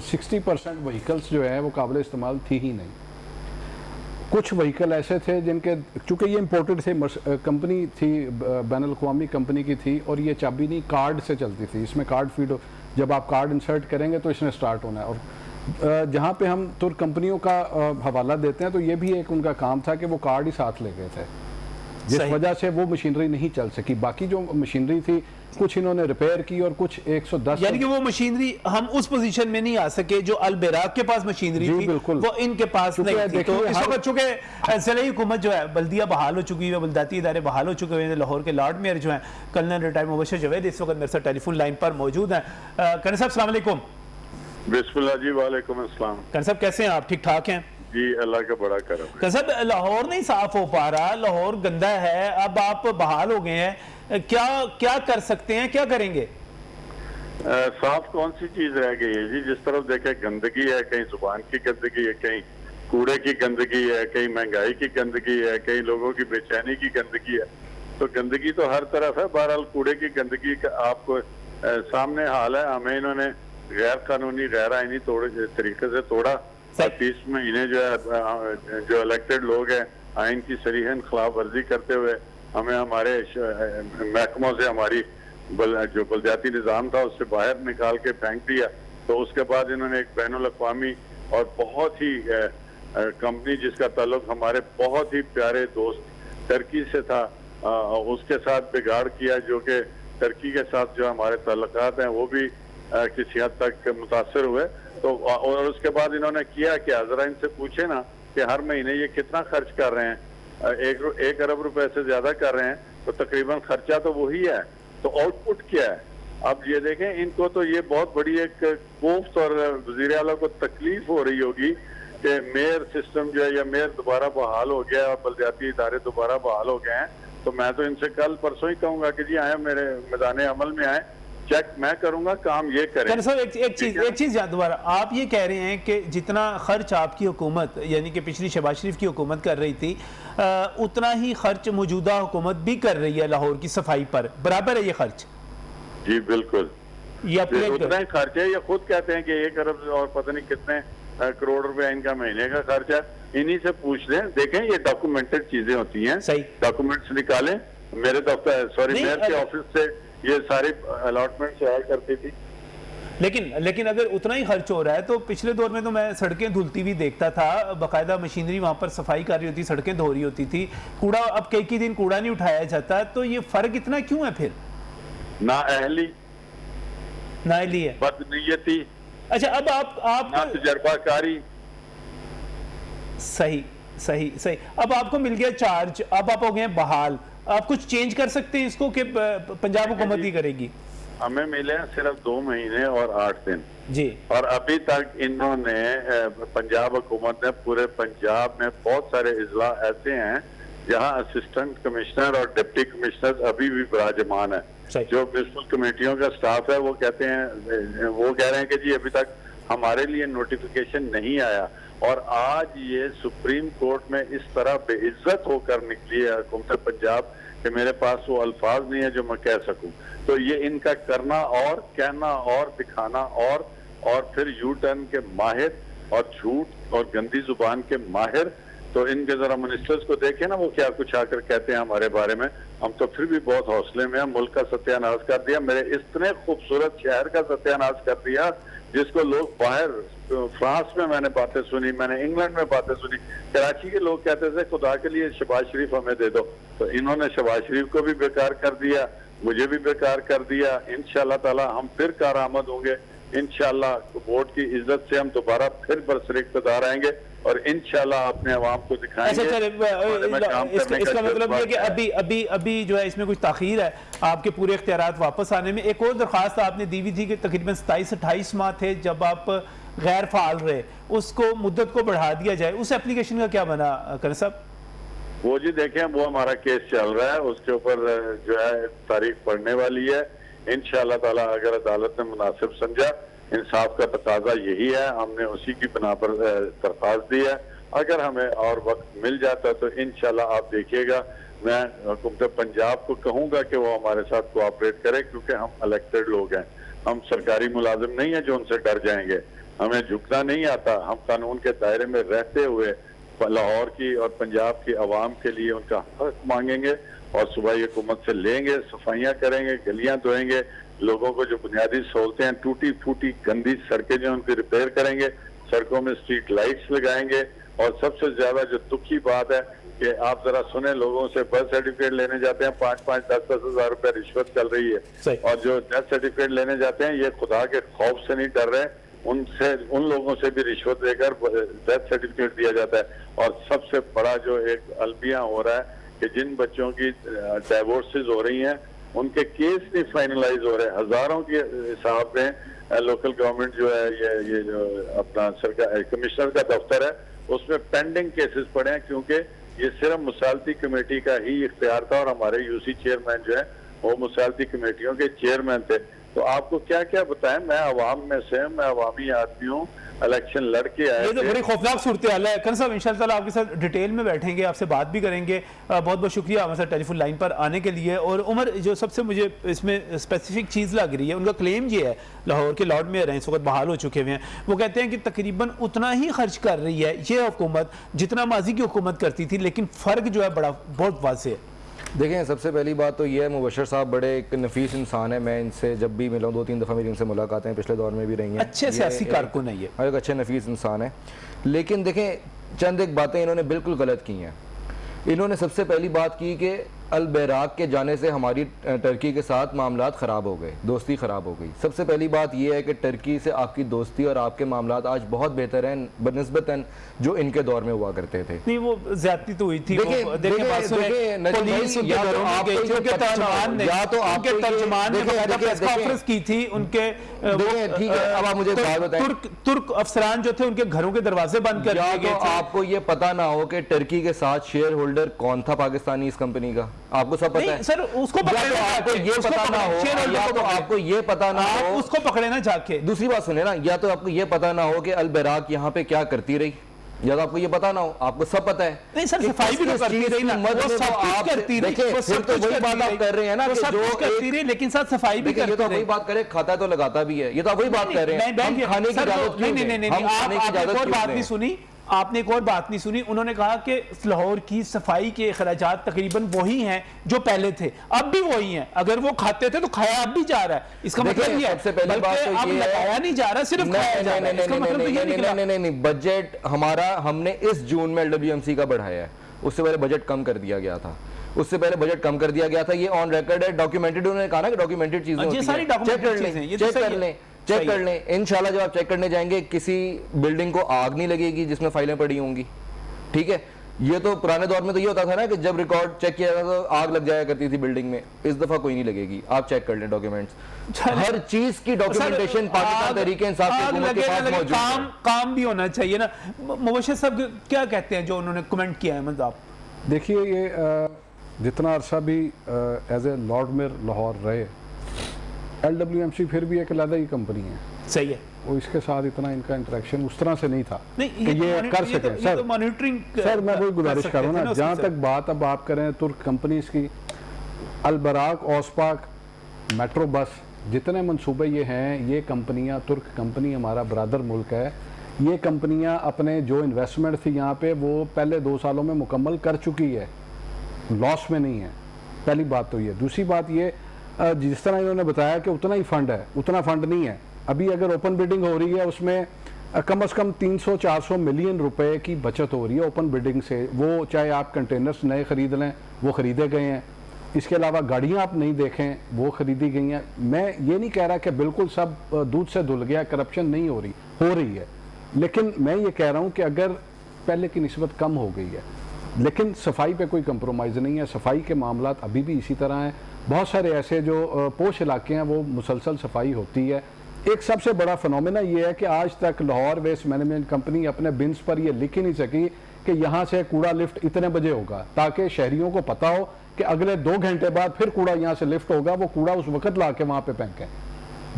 60% व्हीकल्स जो है वो काबिल इस्तेमाल थी ही नहीं। कुछ व्हीकल ऐसे थे जिनके, चूँकि ये इम्पोर्टेड थे, कंपनी थी बैनुल-अक़वामी कंपनी की थी और ये चाबी नहीं कार्ड से चलती थी, इसमें कार्ड फीड, जब आप कार्ड इंसर्ट करेंगे तो इसने स्टार्ट होना है। और जहाँ पे हम तुर्क कंपनियों का हवाला देते हैं तो ये भी एक उनका काम था कि वो कार्ड ही साथ ले गए थे, जिस वजह से वो मशीनरी नहीं चल सकी। बाकी जो मशीनरी थी कुछ इन्होंने रिपेयर की और कुछ 110, यानी कि वो मशीनरी हम उस पोजीशन में नहीं आ सके जो अल बेराक के पास मशीनरी थी, वो इनके पास नहीं थी। तो इस वक्त चूंकि ज़िले हुकूमत जो है, बल्दिया बहाल हो चुकी है, बल्दियाती इदारे बहाल हो चुके हैं, लाहौर के लॉर्ड मेयर जो हैं कर्नल रिटायर्ड मुबशर जवेद इस वक्त मेरे साथ टेलीफोन लाइन पर मौजूद हैं। कर्नल साहब अस्सलाम वालेकुम। बिस्मिल्लाह जी, वालेकुम अस्सलाम। कर्नल साहब कैसे हैं आप? ठीक ठाक हैं जी, अल्लाह का बड़ा करम। कर्नल साहब लाहौर नहीं साफ हो पा रहा, लाहौर गंदा है, अब आप बहाल हो गए हैं, क्या क्या कर सकते हैं, क्या करेंगे? साफ कौन सी चीज रह गई है जी? जिस तरफ देखे गंदगी है, कहीं जुबान की गंदगी है, कहीं कूड़े की गंदगी है, कहीं महंगाई की गंदगी है, कहीं लोगों की बेचैनी की गंदगी है। तो गंदगी तो हर तरफ है। बहरहाल कूड़े की गंदगी का आपको सामने हाल है। हमें इन्होंने गैर कानूनी गैर आईनी तरीके से तोड़ा। 30 महीने जो है जो इलेक्टेड लोग हैं आइन की सरीहन खिलाफ वर्जी करते हुए हमें हमारे महकमों से हमारी जो बलदियाती निज़ाम था उससे बाहर निकाल के फेंक दिया। तो उसके बाद इन्होंने एक बैनुल-अक़वामी और बहुत ही कंपनी जिसका ताल्लुक हमारे बहुत ही प्यारे दोस्त टर्की से था, उसके साथ बिगाड़ किया, जो कि टर्की के साथ जो हमारे ताल्लुकात हैं वो भी किसी हद तक मुतासर हुए। तो और उसके बाद इन्होंने किया क्या, जरा इनसे पूछे ना कि हर महीने ये कितना खर्च कर रहे हैं। 1 अरब रुपए से ज्यादा कर रहे हैं, तो तकरीबन खर्चा तो वही है, तो आउटपुट क्या है? अब ये देखें, इनको तो ये बहुत बड़ी एक कोफ्त और वज़ीर आला को तकलीफ हो रही होगी कि मेयर सिस्टम जो है या मेयर दोबारा बहाल हो गया और बलदियाती इदारे दोबारा बहाल हो गए हैं। तो मैं तो इनसे कल परसों ही कहूंगा कि जी आए मेरे मैदान अमल में आए, चेक मैं करूंगा, काम ये करें। सर एक चीज दोबारा आप ये कह रहे हैं कि जितना खर्च आपकी हुकूमत यानी कि पिछली शहबाज शरीफ की हुकूमत कर रही थी, उतना ही खर्च मौजूदा हुकूमत भी कर रही है लाहौर की सफाई पर, बराबर है ये खर्च? जी बिल्कुल, ये उतना ही खर्च है। ये खुद कहते हैं कि 1 अरब और पता नहीं कितने करोड़ रुपए इनका महीने का खर्च है। इन्हीं से पूछ लें, देखें ये डॉक्यूमेंटेड चीजें होती हैं, सही डॉक्यूमेंट्स निकालें। मेरे दफ्तर सॉरी मेयर के ऑफिस से ये सारी अलॉटमेंट से आया करती थी। लेकिन अगर उतना ही खर्च हो रहा है तो पिछले दौर में तो मैं सड़कें धुलती हुई देखता था, बाकायदा मशीनरी वहां पर सफाई कर रही होती, सड़कें धो रही होती थी, कूड़ा अब कई दिन कूड़ा नहीं उठाया जाता, तो ये फर्क इतना क्यों है फिर? नाअहली है, बदनीयती। अच्छा, अब आप ना तजर्बाकारी। सही। अब आपको मिल गया चार्ज, अब आप हो गए बहाल, आप कुछ चेंज कर सकते हैं इसको कि पंजाब हुकूमत ही करेगी? हमें मिले हैं सिर्फ 2 महीने और 8 दिन जी, और अभी तक इन्होंने पंजाब हुकूमत ने पूरे पंजाब में बहुत सारे इजला ऐसे हैं जहां असिस्टेंट कमिश्नर और डिप्टी कमिश्नर अभी भी विराजमान है। जो म्युनिसिपल कमेटियों का स्टाफ है वो कहते हैं, वो कह रहे हैं कि जी अभी तक हमारे लिए नोटिफिकेशन नहीं आया। और आज ये सुप्रीम कोर्ट में इस तरह बेइज्जत होकर निकली है हुकूमत पंजाब कि मेरे पास वो अल्फाज नहीं है जो मैं कह सकूं। तो ये इनका करना और कहना और दिखाना और फिर यू टर्न के माहिर और झूठ और गंदी जुबान के माहिर। तो इनके जरा मिनिस्टर्स को देखें ना, वो क्या कुछ आकर कहते हैं हमारे बारे में। हम तो फिर भी बहुत हौसले में हैं, मुल्क का सत्यानाश कर दिया, मेरे इतने खूबसूरत शहर का सत्यानाश कर दिया जिसको लोग बाहर फ्रांस में मैंने बातें सुनी, मैंने इंग्लैंड में बातें सुनी, कराची के लोग कहते थे खुदा के लिए शहबाज शरीफ हमें दे दो। तो इन्होंने शहबाज शरीफ को भी बेकार कर दिया, मुझे भी बेकार कर दिया। इंशाअल्लाह ताला हम फिर कारआमद होंगे, इंशाअल्लाह वोट की इज्जत से हम दोबारा फिर बरसर इक़्तिदार आएंगे। और इंशाल्लाह अपने अवाम को दिखाएंगे। अच्छा चले, इसका मतलब ये कि अभी जो है इसमें कुछ ताखीर है आपके पूरे इख्तियारात वापस आने में। एक और दरख्वास्त आपने दी हुई थी कि तकरीबन 27-28 माह थे जब आप गैर फाल रहे, उसको मुद्दत को बढ़ा दिया जाए, उस एप्लीकेशन का क्या बना कर साहब? वो जी देखें, वो हमारा केस चल रहा है, उसके ऊपर जो है तारीख पढ़ने वाली है। इंशाअल्लाह ताला अगर अदालत ने मुनासिब समझा, इंसाफ का तकाजा यही है, हमने उसी की बिना पर दरख्वास्त दी है। अगर हमें और वक्त मिल जाता तो इंशाअल्लाह आप देखिएगा, मैं हुकूमत पंजाब को कहूँगा कि वो हमारे साथ कोऑपरेट करे, क्योंकि हम इलेक्टेड लोग हैं, हम सरकारी मुलाजिम नहीं है जो उनसे डर जाएंगे। हमें झुकना नहीं आता, हम कानून के दायरे में रहते हुए लाहौर की और पंजाब की आवाम के लिए उनका हक मांगेंगे और सुबह हुकूमत से लेंगे, सफाइयाँ करेंगे, गलियाँ धोएंगे, लोगों को जो बुनियादी सहूलतें हैं, टूटी फूटी गंदी सड़कें जो उनकी रिपेयर करेंगे, सड़कों में स्ट्रीट लाइट्स लगाएंगे। और सबसे ज्यादा जो दुख की बात है कि आप जरा सुने, लोगों से बर्थ सर्टिफिकेट लेने जाते हैं, 5-5, 10-10 हज़ार रुपए रिश्वत चल रही है। और जो डेथ सर्टिफिकेट लेने जाते हैं, ये खुदा के खौफ से नहीं डर रहे, उनसे उन लोगों से भी रिश्वत लेकर डेथ सर्टिफिकेट दिया जाता है। और सबसे बड़ा जो एक अलमिया हो रहा है कि जिन बच्चों की डाइवोर्सेस हो रही हैं, उनके केस नहीं फाइनलाइज हो रहे, हजारों के हिसाब में लोकल गवर्नमेंट जो है ये जो अपना सरकार कमिश्नर का दफ्तर है, उसमें पेंडिंग केसेस पड़े हैं, क्योंकि ये सिर्फ मुसालती कमेटी का ही इख्तियार था और हमारे यूसी चेयरमैन जो है वो मुसालती कमेटियों के चेयरमैन थे। तो आपको क्या क्या बताएं, मैं अवाम में से, मैं अवामी आदमी हूँ, इलेक्शन लड़के आए। ये तो बड़ी खौफनाक सूरत हाल है। कन साहब इंशाअल्लाह ताला आपके साथ डिटेल में बैठेंगे, आपसे बात भी करेंगे। बहुत बहुत शुक्रिया हमारे साथ टेलीफोन लाइन पर आने के लिए। और उमर, जो सबसे मुझे इसमें स्पेसिफिक चीज़ लग रही है, उनका क्लेम ये है, लाहौर के लॉर्ड मेयर हैं, इस वक्त बहाल हो चुके हुए हैं, वो कहते हैं कि तकरीबन उतना ही खर्च कर रही है ये हुकूमत जितना माजी की हुकूमत करती थी, लेकिन फ़र्क जो है बड़ा बहुत वाज़ेह है। देखें, सबसे पहली बात तो ये है, मुबशर साहब बड़े एक नफीस इंसान है। मैं इनसे जब भी मिला हूँ, 2-3 दफ़ा मेरी इनसे मुलाकातें पिछले दौर में भी रही हैं। अच्छे सियासी कारकुन है ये, एक अच्छे नफीस इंसान है। लेकिन देखें, चंद एक बातें इन्होंने बिल्कुल गलत की हैं। इन्होंने सबसे पहली बात की कि अल बैराक के जाने से हमारी टर्की के साथ मामलात ख़राब हो गए, दोस्ती ख़राब हो गई। सबसे पहली बात यह है कि टर्की से आपकी दोस्ती और आपके मामलात आज बहुत बेहतर हैं बनिस्बतन जो इनके दौर में हुआ करते थे। नहीं, वो ज्यादती तो हुई थी। तुर्क अफसरान जो थे उनके घरों के दरवाजे बंद कर दिए गए थे। आपको ये पता ना हो कि टर्की के साथ शेयर होल्डर कौन था पाकिस्तानी इस कंपनी का, आपको सब पता है सर। उसको आपको ये पता ना हो, या तो आपको ये पता ना हो, उसको पकड़े ना जाके। दूसरी बात सुने ना, या तो आपको ये पता ना हो कि अल बैराक यहाँ पे क्या करती रही, या तो आपको ये पता ना हो, आपको सब पता है। नहीं सर, सफाई भी तो करती रही ना, वो सब कुछ करती रही। देखिए, फिर तो वही बात आप कर रहे हैं ना कि जो करती रही, लेकिन साथ सफाई भी करती रही। ये तो वही बात करे, खाता तो लगाता भी है, ये तो वही बात कर रहे हैं। खाने की इजाजत क्यों नहीं, हम खाने की इजाजत क्यों बात नहीं सुनी आपने, एक और बात नहीं सुनी। उन्होंने कहा कि लाहौर की सफाई के अखराजात तकरीबन वही हैं जो पहले थे, अब भी वही हैं। अगर वो खाते थे तो खाया अब भी जा रहा है, इसका मतलब ये है। सबसे पहली बात तो ये है, खाया नहीं जा रहा, सिर्फ खाया जा रहा है। इसका मतलब ये निकला। नहीं, बजट हमारा हमने इस जून में LWMC का बढ़ाया है, उससे पहले बजट कम कर दिया गया था, उससे पहले बजट कम कर दिया गया था। ये ऑन रिकॉर्ड है, डॉक्यूमेंटेड। उन्होंने कहा ना कि डॉक्यूमेंटेड चीजें होती हैं, चेक कर लें। इंशाल्लाह जब आप चेक करने जाएंगे, किसी बिल्डिंग को आग नहीं लगेगी जिसमें फाइलें पड़ी होंगी, ठीक है। ये तो पुराने दौर में तो ये होता था ना कि जब रिकॉर्ड चेक किया जाता तो आग लग जाया करती थी बिल्डिंग में, इस दफा कोई नहीं लगेगी। आप चेक कर लें डॉक्यूमेंट्स, हर चीज की डॉक्यूमेंटेशन पाकिस्तान तहरीक इंसाफ की हुकूमत के पास मौजूद है। काम भी होना चाहिए ना। मुबशर साहब क्या कहते हैं जो उन्होंने कमेंट किया है? मतलब देखिए, ये जितना अरसा भी as a lord mayor Lahore रहे, LWMC फिर भी एक अलग ही कंपनी है, सही है। वो इसके साथ इतना इनका इंटरेक्शन उस तरह से नहीं था नहीं, कि ये कर सके। सर मॉनिटरिंग, सर मैं वही गुजारिश कर रहा हूँ ना, जहाँ तक बात अब आप करें तुर्क कंपनीज की, अल बराक, ओसपाक, मेट्रो बस, जितने मंसूबे ये हैं, ये कंपनियाँ, तुर्क कंपनी हमारा ब्रदर मुल्क है, ये कंपनियाँ अपने जो इन्वेस्टमेंट थी यहाँ पे वो पहले 2 सालों में मुकम्मल कर चुकी है, लॉस में नहीं है। पहली बात तो ये। दूसरी बात ये, जिस तरह इन्होंने बताया कि उतना ही फंड है, उतना फंड नहीं है। अभी अगर ओपन बिडिंग हो रही है, उसमें कम से कम 300-400 मिलियन रुपए की बचत हो रही है ओपन बिडिंग से। वो चाहे आप कंटेनर्स नए खरीद लें, वो खरीदे गए हैं। इसके अलावा गाड़ियाँ आप नहीं देखें, वो खरीदी गई हैं। मैं ये नहीं कह रहा कि बिल्कुल सब दूध से धुल गया, करप्शन नहीं हो रही है। लेकिन मैं ये कह रहा हूँ कि अगर पहले की निस्बत कम हो गई है, लेकिन सफाई पे कोई कंप्रोमाइज़ नहीं है। सफाई के मामलात अभी भी इसी तरह हैं। बहुत सारे ऐसे जो पोश इलाके हैं वो मुसलसल सफाई होती है। एक सबसे बड़ा फिनोमेना ये है कि आज तक लाहौर वेस्ट मैनेजमेंट कंपनी अपने बिन्स पर ये लिख ही नहीं सकी कि यहाँ से कूड़ा लिफ्ट इतने बजे होगा, ताकि शहरियों को पता हो कि अगले 2 घंटे बाद फिर कूड़ा यहाँ से लिफ्ट होगा, वो कूड़ा उस वक्त ला के वहाँ पे फेंकें।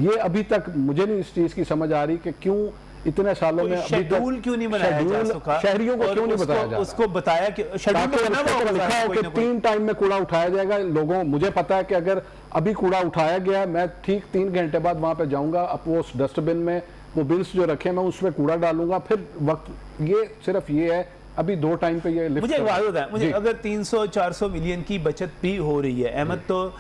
ये अभी तक मुझे नहीं इस चीज़ की समझ आ रही कि क्यों इतने सालों में शेड्यूल क्यों नहीं बनाया जा सका, शहरियों को क्यों नहीं बताया जा उसको बताया कि शेड्यूल में बना हुआ लिखा हो कि 3 टाइम में कूड़ा उठाया जाएगा। लोगों, मुझे पता है कि अगर अभी कूड़ा उठाया गया, मैं ठीक 3 घंटे बाद वहां पे जाऊंगा, अब वो डस्टबिन में वो बिन्स जो रखे मैं उसमें कूड़ा डालूंगा, फिर वक्त ये सिर्फ ये है अभी 2 टाइम पे ये लिफ्ट। मुझे एक बात होता है, मुझे अगर 300-400 मिलियन की बचत भी हो रही है अहमद, तो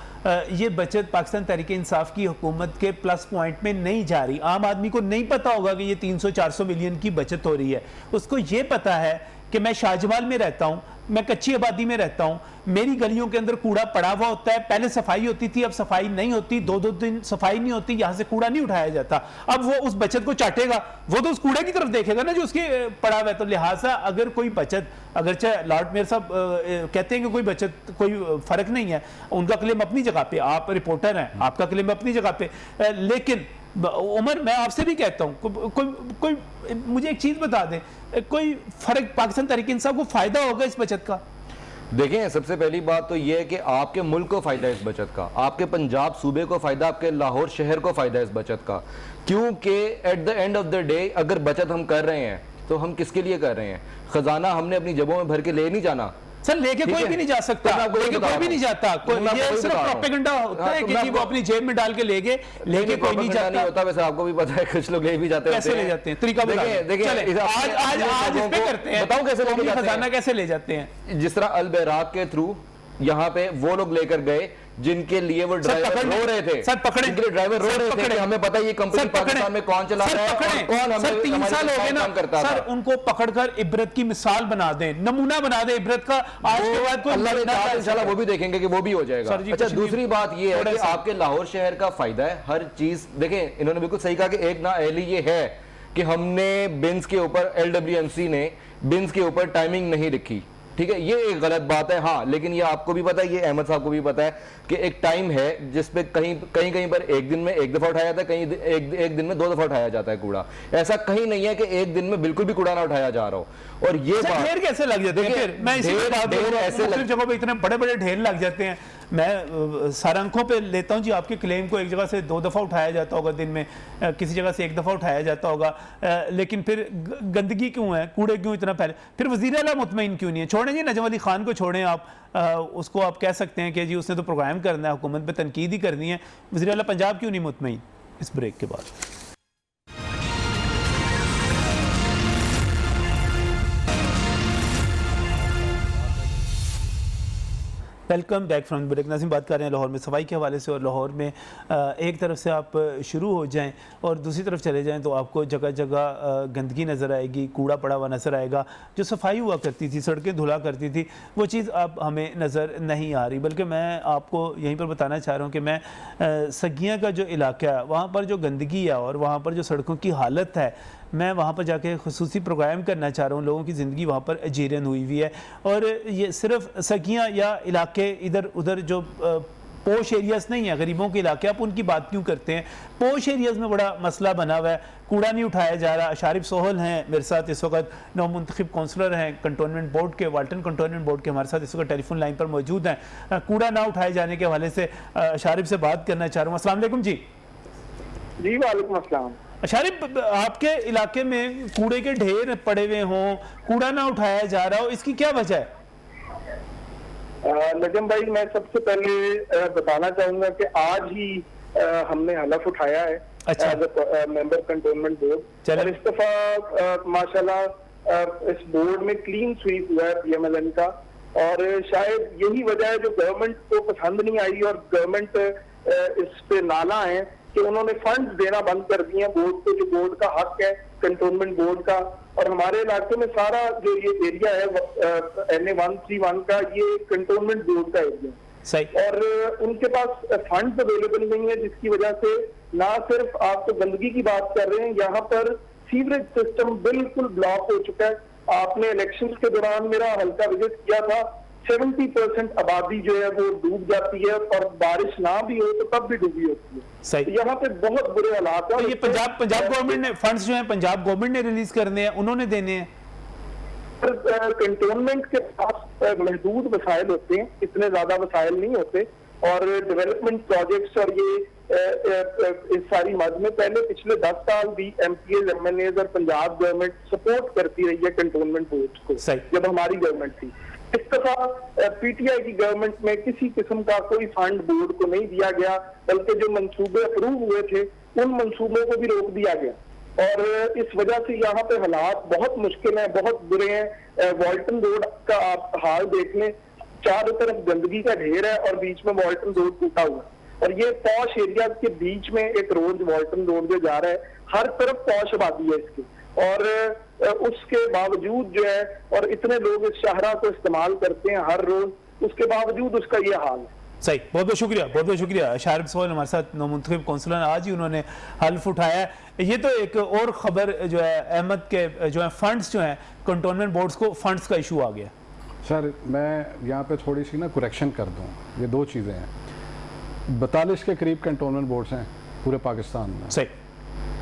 ये बचत पाकिस्तान तहरीक इंसाफ की हुकूमत के प्लस पॉइंट में नहीं जा रही। आम आदमी को नहीं पता होगा कि ये 300-400 मिलियन की बचत हो रही है। उसको ये पता है कि मैं शाहजमाल में रहता हूँ, मैं कच्ची आबादी में रहता हूँ, मेरी गलियों के अंदर कूड़ा पड़ा हुआ होता है। पहले सफाई होती थी, अब सफाई नहीं होती, 2-2 दिन सफाई नहीं होती, यहाँ से कूड़ा नहीं उठाया जाता। अब वो उस बचत को चाटेगा, वो तो उस कूड़े की तरफ देखेगा ना जो उसके पड़ा हुआ है। तो लिहाजा अगर कोई बचत, अगर चाहे लॉर्ड मेयर साहब कहते हैं कि कोई बचत, कोई फर्क नहीं है, उनका क्लेम अपनी जगह पे, आप रिपोर्टर हैं, आपका क्लेम अपनी जगह पे, लेकिन उमर मैं आपसे भी कहता हूँ कोई मुझे एक चीज बता दें, कोई फर्क पाकिस्तान तहरीक इंसाफ को फायदा होगा इस बचत का? देखें, सबसे पहली बात तो यह है कि आपके मुल्क को फायदा है इस बचत का, आपके पंजाब सूबे को फायदा, आपके लाहौर शहर को फायदा है इस बचत का। क्योंकि at the end of the day अगर बचत हम कर रहे हैं तो हम किसके लिए कर रहे हैं? खजाना हमने अपनी जेबों में भर के ले नहीं जाना सर, लेके कोई भी नहीं जा सकता, लेके कोई भी नहीं जाता, ये सिर्फ प्रोपेगेंडा होता है कि वो अपनी जेब में डाल के लेके कोई नहीं जाता। नहीं होता, वैसे आपको भी पता है कुछ लोग ले भी जाते हैं। कैसे ले जाते हैं? तरीका बताइए। देखिए आज इस पे करते हैं, बताओ कैसे लेके जाते हैं, खजाना कैसे ले जाते हैं। जिस तरह अल बैराक के थ्रू यहाँ पे वो लोग लेकर गए जिनके लिए वो ड्राइवर रो रहे थे, सर पकड़े, जिनके लिए ड्राइवर रो रहे थे कि हमें पता है ये कंपनी पाकिस्तान में कौन चला रहा है और कौन हमें 3 साल हो गए ना सर, उनको पकड़कर इबरत की मिसाल बना दें, नमूना बना दें इबरत का। आज के बाद कोई अल्लाह ने चाहा इंशाल्लाह वो भी देखेंगे कि वो भी हो जाएगा। अच्छा, दूसरी बात ये है कि आपके लाहौर शहर का फायदा है हर चीज। देखें, इन्होंने बिल्कुल सही कहा कि एक नाअहली ये है कि हमने बिन्स के ऊपर, LWMC ने बिन्स के ऊपर टाइमिंग नहीं रखी, ठीक है, ये एक गलत बात है। हाँ, लेकिन ये आपको भी पता है, ये अहमद साहब को भी पता है कि एक टाइम है जिसपे कहीं पर एक दिन में 1 दफा उठाया जाता है, कहीं एक दिन में 2 दफा उठाया जाता है कूड़ा। ऐसा कहीं नहीं है कि एक दिन में बिल्कुल भी कूड़ा ना उठाया जा रहा हो। और ये ढेर कैसे लग जाते हैं? फिर मैं इसी ढेर ऐसे जगहों पे इतने बड़े बड़े ढेर लग जाते हैं। मैं सारंखों पे लेता हूं जी आपके क्लेम को, एक जगह से 2 दफा उठाया जाता होगा दिन में, किसी जगह से 1 दफा उठाया जाता होगा, लेकिन फिर गंदगी क्यों है, कूड़े क्यों इतना फैले? फिर वज़ीर आला मुतमईन क्यों नहीं है? छोड़ें जी नजम अली खान को, छोड़ें आप, उसको आप कह सकते हैं कि जी उसने तो प्रोग्राम करना है, हुकूमत पे तनकीद ही करनी है। वज़ीर आला पंजाब क्यों नहीं मुतमईन? इस ब्रेक के बाद वेलकम बैक फ्रॉम ब्रेक। नाज़रीन, बात कर रहे हैं लाहौर में सफाई के हवाले से, और लाहौर में एक तरफ से आप शुरू हो जाएं और दूसरी तरफ चले जाएं तो आपको जगह जगह गंदगी नज़र आएगी, कूड़ा पड़ा हुआ नज़र आएगा। जो सफाई हुआ करती थी, सड़कें धुला करती थी, वो चीज़ अब हमें नज़र नहीं आ रही। बल्कि मैं आपको यहीं पर बताना चाह रहा हूँ कि मैं सगियाँ का जो इलाका है वहाँ पर जो गंदगी है और वहाँ पर जो सड़कों की हालत है, मैं वहाँ पर जाके खुसूसी प्रोग्राम करना चाह रहा हूँ। लोगों की ज़िंदगी वहाँ पर अजीरन हुई हुई है, और ये सिर्फ सगियाँ या इलाके इधर उधर जो पोश एरियाज़ नहीं है, गरीबों के इलाके, आप उनकी बात क्यों करते हैं? पोश एरियाज़ में बड़ा मसला बना हुआ है, कूड़ा नहीं उठाया जा रहा। शारिफ सोहल हैं मेरे साथ इस वक्त, नौमुंतखब काउंसलर हैं कंटोनमेंट बोर्ड के, वाल्टन कंटोनमेंट बोर्ड के, हमारे साथ इस वक्त टेलीफोन लाइन पर मौजूद हैं। कूड़ा ना उठाए जाने के हवाले से शारिफ से बात करना चाह रहा हूँ। अस्सलाम वालेकुम जी। जी वालेकुम अस्सलाम। शारिफ, आपके इलाके में कूड़े के ढेर पड़े हुए हों, कूड़ा ना उठाया जा रहा हो, इसकी क्या वजह है? नजम भाई, मैं सबसे पहले बताना चाहूंगा कि आज ही हमने हलफ उठाया है एज मेंबर कंटोनमेंट बोर्ड, और इस दफा माशाल्लाह इस बोर्ड में क्लीन स्वीप हुआ है PMLN का, और शायद यही वजह है जो गवर्नमेंट को पसंद नहीं आई और गवर्नमेंट इस पे नाला है कि उन्होंने फंड देना बंद कर दिए बोर्ड को, जो बोर्ड का हक है कंटोनमेंट बोर्ड का। और हमारे इलाके में सारा जो ये एरिया है NA 131 का, ये कंटोनमेंट बोर्ड का एरिया सही, और उनके पास फंड अवेलेबल नहीं है, जिसकी वजह से ना सिर्फ आप तो गंदगी की बात कर रहे हैं, यहाँ पर सीवरेज सिस्टम बिल्कुल ब्लॉक हो चुका है। आपने इलेक्शन के दौरान मेरा हल्का विजिट किया था, 70% आबादी जो है वो डूब जाती है और बारिश ना भी हो तो तब भी डूबी होती है। सही। तो यहाँ पे बहुत बुरे हालात है। तो ये पंजाब गवर्नमेंट ने फंड्स जो है पंजाब गवर्नमेंट ने रिलीज करने हैं, उन्होंने देने हैं। कंटोनमेंट के पास महदूद वसाइल होते हैं, इतने ज्यादा वसाइल नहीं होते, और डेवलपमेंट प्रोजेक्ट्स और ये इस सारी मद में पहले पिछले 10 साल भी एमपीएज एमएनएज और पंजाब गवर्नमेंट सपोर्ट करती रही है कंटोनमेंट बोर्ड को, जब हमारी गवर्नमेंट थी। इस दफा पीटीआई की गवर्नमेंट में किसी किस्म का कोई फंड बोर्ड को नहीं दिया गया, बल्कि जो मंसूबे अप्रूव हुए थे उन मंसूबों को भी रोक दिया गया, और इस वजह से यहाँ पे हालात बहुत मुश्किल हैं, बहुत बुरे हैं। वॉल्टन रोड का आप हाल देख लें, चारों तरफ गंदगी का ढेर है और बीच में वॉल्टन रोड टूटा हुआ है, और ये पॉश एरिया के बीच में एक रोड वॉल्टन रोड जो जा रहा है, हर तरफ पॉश आबादी है इसकी, और उसके बावजूद जो है, और इतने लोग इस शाहरा को इस्तेमाल करते हैं हर रोज, उसके बावजूद उसका ये हाल है। सही, बहुत बहुत शुक्रिया, बहुत बहुत शुक्रिया। शारिब सोहेल हमारे साथ नौमुंतखब कौंसलर, आज ही उन्होंने हल्फ उठाया है। ये तो एक और खबर जो है अहमद के जो है फंड्स जो हैं कंटोनमेंट बोर्ड्स को फंड्स का इशू आ गया। सर मैं यहाँ पे थोड़ी सी ना करेक्शन कर दूँ, ये दो चीज़ें हैं। 42 के करीब कंटोनमेंट बोर्ड्स हैं पूरे पाकिस्तान में। सही।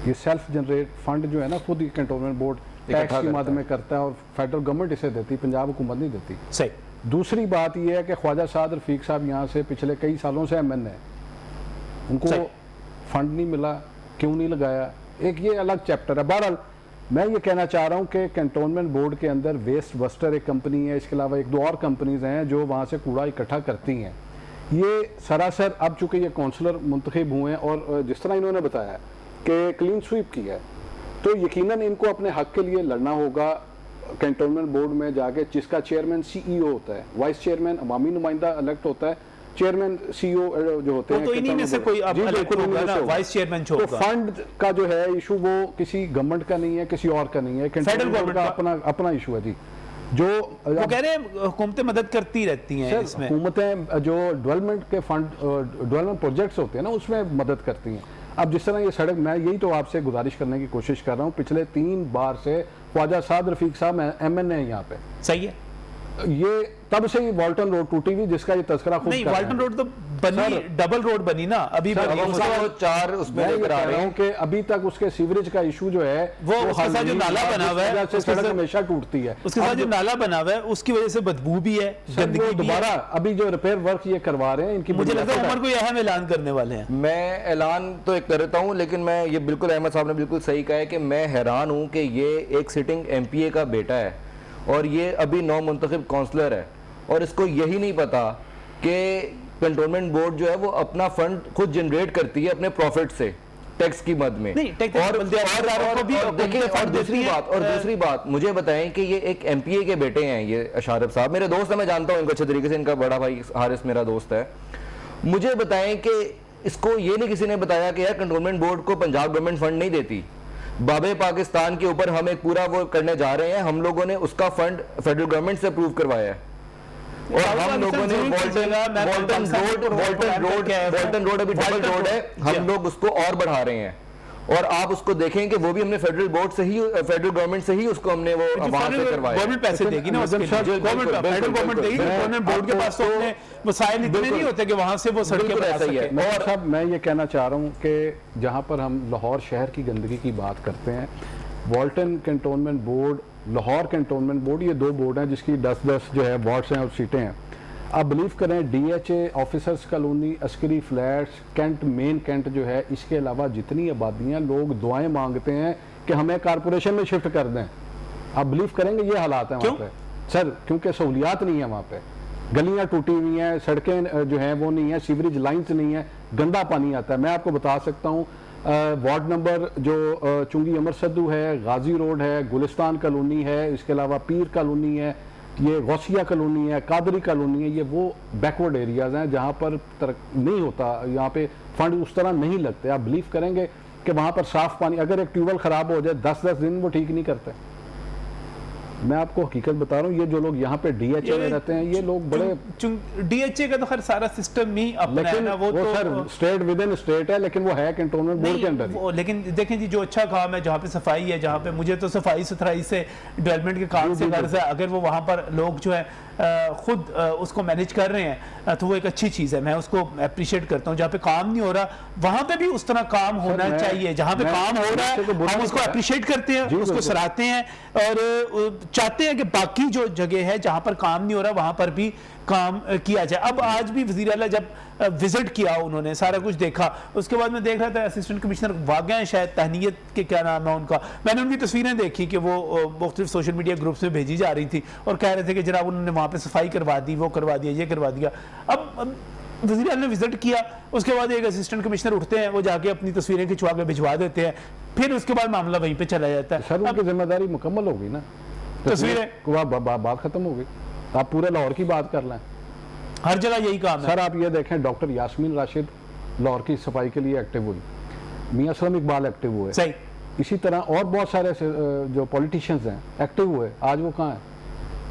ये सेल्फ जनरेट फंड जो है ना, खुद ही कंटोनमेंट बोर्ड टैक्स की मद में करता है और फेडरल गवर्नमेंट इसे देती, पंजाब हुकूमत नहीं देती। सही। दूसरी बात यह है कि ख्वाजा साद रफीक साहब यहाँ से पिछले कई सालों से एमएन है, उनको फंड नहीं मिला, क्यों नहीं लगाया, एक ये अलग चैप्टर है। बहरहाल मैं ये कहना चाह रहा हूँ कि कंटोनमेंट बोर्ड के अंदर वेस्ट बस्टर एक कंपनी है, इसके अलावा एक दो और कंपनीज हैं जो वहाँ से कूड़ा इकट्ठा करती हैं। ये सरासर अब चूँकि ये काउंसलर मुंतखब हुए हैं और जिस तरह इन्होंने बताया कि क्लीन स्वीप की है, तो यकीनन इनको अपने हक के लिए लड़ना होगा कंटोनमेंट बोर्ड में जाके, जिसका चेयरमैन सीईओ होता है, वाइस चेयरमैन अवामी नुमाइंदा इलेक्ट होता है, चेयरमैन सीईओ जो होते हैं तो इन्हीं में से कोई अब इलेक्ट होगा ना, वाइस चेयरमैन तो फंड का जो है इशू वो किसी गवर्नमेंट का नहीं है, किसी और का नहीं है, फेडरल गवर्नमेंट का अपना इशू है जी। जो वो कह रहे हैं हुकूमतें मदद करती रहती हैं इसमें, हुकूमतें जो डेवलपमेंट के फंड डेवलपमेंट प्रोजेक्ट्स होते हैं ना उसमें मदद करती हैं। अब जिस तरह ये सड़क, मैं यही तो आपसे गुजारिश करने की कोशिश कर रहा हूँ, पिछले 3 बार से ख्वाजा साद रफीक साहब एमएनए है यहाँ पे। सही है। ये तब से ही वाल्टन रोड टूटी हुई जिसका ये तस्करा खुद नहीं, वाल्टन रोड तो बनी, डबल रोड बनी ना अभी बनी, चार उसमें लेकर आ रहे हैं कि अभी तक उसके सीवरेज का इशू जो है वो उसके साथ जो नाला बना हुआ है, सड़क हमेशा टूटती है, उसके साथ जो नाला बना हुआ है उसकी वजह से बदबू भी है, गंदगी दोबारा अभी जो रिपेयर वर्क ये करवा रहे हैं इनकी, मुझे लगता है उमर कोई अहम ऐलान करने वाले हैं। मैं ऐलान तो एक करता हूं, लेकिन मैं ये बिल्कुल अहमद साहब ने बिल्कुल सही कहा है कि मैं हैरान हूं कि ये एक सिटिंग एमपीए का बेटा है और ये अभी नौ मुंतखब काउंसलर है और इसको यही नहीं पता कि कंटोनमेंट बोर्ड जो है वो अपना फंड खुद जनरेट करती है अपने प्रॉफिट से, टैक्स की मद में। दूसरी बात मुझे बताएं कि ये एक एमपीए के बेटे हैं, ये शारिब साहब मेरे दोस्त हैं, मैं जानता हूं इनको अच्छे तरीके से, इनका बड़ा भाई हारिस मेरा दोस्त है। मुझे बताएं कि इसको ये नहीं किसी ने बताया कि यार कंटोनमेंट बोर्ड को पंजाब गवर्नमेंट फंड नहीं देती, बाबे पाकिस्तान के ऊपर हम एक पूरा वो करने जा रहे हैं, हम लोगों ने उसका फंड फेडरल गवर्नमेंट से अप्रूव करवाया है और हम लोगों ने वॉल्टन रोड अभी डबल रोड है, हम लोग उसको और बढ़ा रहे हैं और आप उसको देखें कि वो भी हमने फेडरल बोर्ड से ही, फेडरल गवर्नमेंट से ही उसको हमने वो वहां से करवाया। गवर्नमेंट पैसे देगी ना, फेडरल गवर्नमेंट देगी, गवर्नमेंट बोर्ड के पास तो अपने वसाइल इतने नहीं होते कि वहां से वो सड़कें बना सके। और सब मैं ये कहना चाह रहा हूँ कि जहाँ पर हम लाहौर शहर की गंदगी की बात करते हैं, वॉल्टन cantonment board, Lahore cantonment board, ये 2 बोर्ड हैं जिसकी 10-10 जो है वार्ड्स हैं और सीटें हैं। आप बिलीव करें DHA, officers colony, Askari flats, cantt, main cantt जो है, इसके अलावा जितनी आबादियाँ, लोग दुआएं मांगते हैं कि हमें कारपोरेशन में शिफ्ट कर दें। आप बिलीव करेंगे ये हालात हैं वहाँ पे सर, क्योंकि सहूलियात नहीं है वहाँ पे, गलियाँ टूटी हुई हैं, सड़कें जो हैं वो नहीं है, सीवरेज लाइन्स नहीं है, गंदा पानी आता है। मैं आपको बता सकता हूँ वार्ड नंबर जो चुंगी अमर सद्दू है, गाजी रोड है, गुलिस्तान कॉलोनी है, इसके अलावा पीर कॉलोनी है, ये गौसिया कॉलोनी है, कादरी कॉलोनी है, ये वो बैकवर्ड एरियाज हैं जहाँ पर नहीं होता, यहाँ पे फंड उस तरह नहीं लगते। आप बिलीव करेंगे कि वहाँ पर साफ पानी, अगर एक ट्यूबवेल ख़राब हो जाए 10-10 दिन वो ठीक नहीं करते। मैं आपको हकीकत बता रहा हूँ, ये जो लोग यहाँ पे DHA में रहते हैं, ये लोग बड़े DHA का तो खैर सारा सिस्टम ही अपना है ना, वो तो sir state with in state है, लेकिन वो है कैंटोनमेंट बोर्ड के अंडर ही। लेकिन देखें जी, जो अच्छा काम है, जहाँ पे सफाई है, जहाँ पे मुझे तो सफाई सुथराई से, डेवलपमेंट के काम से गर्ज है, अगर वो वहाँ पर लोग जो है खुद उसको मैनेज कर रहे हैं तो वो एक अच्छी चीज़ है, मैं उसको अप्रिशिएट करता हूँ। जहाँ पे काम नहीं हो रहा वहाँ पे भी उस तरह काम होना चाहिए, जहाँ पे काम हो रहा है हम उसको अप्रिशिएट करते हैं, उसको सराहते हैं और चाहते हैं कि बाकी जो जगह है जहाँ पर काम नहीं हो रहा वहाँ पर भी काम किया जाए। अब आज भी वज़ीर आला जब विजिट किया, उन्होंने सारा कुछ देखा, उसके बाद मैं देख रहा था असिस्टेंट कमिश्नर वाक़या शायद तहनीत के क्या नाम है उनका, मैंने उनकी तस्वीरें देखी कि वो मुख्तलिफ सोशल मीडिया ग्रुप्स में भेजी जा रही थी और कह रहे थे कि जनाब उन्होंने वहाँ पे सफाई करवा दी, वो करवा दिया, ये करवा दिया। अब वज़ीर आला ने विजिट किया, उसके बाद एक असिस्टेंट कमिश्नर उठते हैं, वो जाके अपनी तस्वीरें खिंचवा के भिजवा देते हैं, फिर उसके बाद मामला वहीं पर चला जाता है। सर उनकी जिम्मेदारी मुकम्मल हो गई ना, तस्वीरें बात खत्म हो गई। आप पूरे लाहौर की बात कर लें, हर जगह यही काम है। सर आप ये देखें, डॉक्टर यास्मीन राशिद लाहौर की सफाई के लिए एक्टिव हुई, मियां असलम इकबाल एक्टिव हुए, सही इसी तरह और बहुत सारे जो पॉलिटिशियंस हैं एक्टिव हुए, आज वो कहाँ है?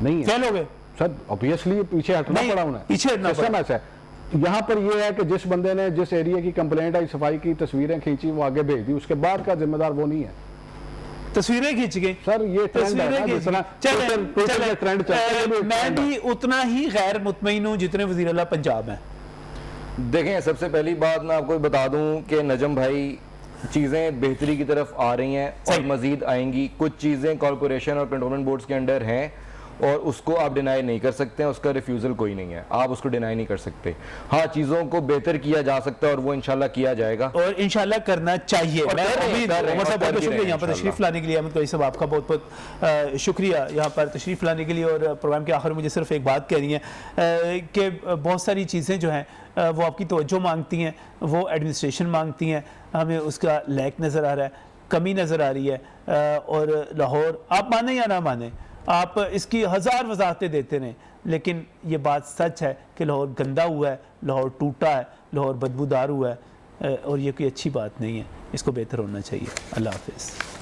नहीं है, फेल हो गए सर ऑब्वियसली पीछे हटना पड़ा उन्हें, पीछे हटना सिस्टम ऐसा है। यहाँ पर ये है कि जिस बंदे ने जिस एरिया की कंप्लेंट आई, सफाई की तस्वीरें खींची, वो आगे भेज दी, उसके बाद का जिम्मेदार वो नहीं है। तस्वीरें खींच गई, सर ये ट्रेंड है ना, जितना ट्रेंड चलता है, मैं भी उतना ही गैर मुतमईन हूँ जितने वज़ीर आला पंजाब हैं। देखें, सबसे पहली बात मैं आपको बता दूं कि नजम भाई चीज़ें बेहतरी की तरफ आ रही हैं और मज़ीद आएंगी। कुछ चीज़ें कॉर्पोरेशन और कंटोनमेंट बोर्ड्स के अंडर हैं और उसको आप डिनाई नहीं कर सकते हैं, उसका रिफ्यूज़ल कोई नहीं है, आप उसको डिनाई नहीं कर सकते। हाँ, चीज़ों को बेहतर किया जा सकता है और वो इंशाल्लाह किया जाएगा और इंशाल्लाह करना चाहिए। मैं शुक्रिया यहाँ पर तशरीफ़ लाने के लिए, अहमद कोई साहब आपका बहुत बहुत शुक्रिया यहाँ पर तशरीफ़ लाने के लिए। और प्रोग्राम के आखिर मुझे सिर्फ एक बात कहनी है कि बहुत सारी चीज़ें जो हैं वो आपकी तवज्जो मांगती हैं, वो एडमिनिस्ट्रेशन मांगती हैं, हमें उसका लैक नज़र आ रहा है, कमी नज़र आ रही है। और लाहौर आप माने या ना माने, आप इसकी हज़ार वजाहतें देते रहें, लेकिन ये बात सच है कि लाहौर गंदा हुआ है, लाहौर टूटा है, लाहौर बदबूदार हुआ है और ये कोई अच्छी बात नहीं है, इसको बेहतर होना चाहिए। अल्लाह हाफ़िज़।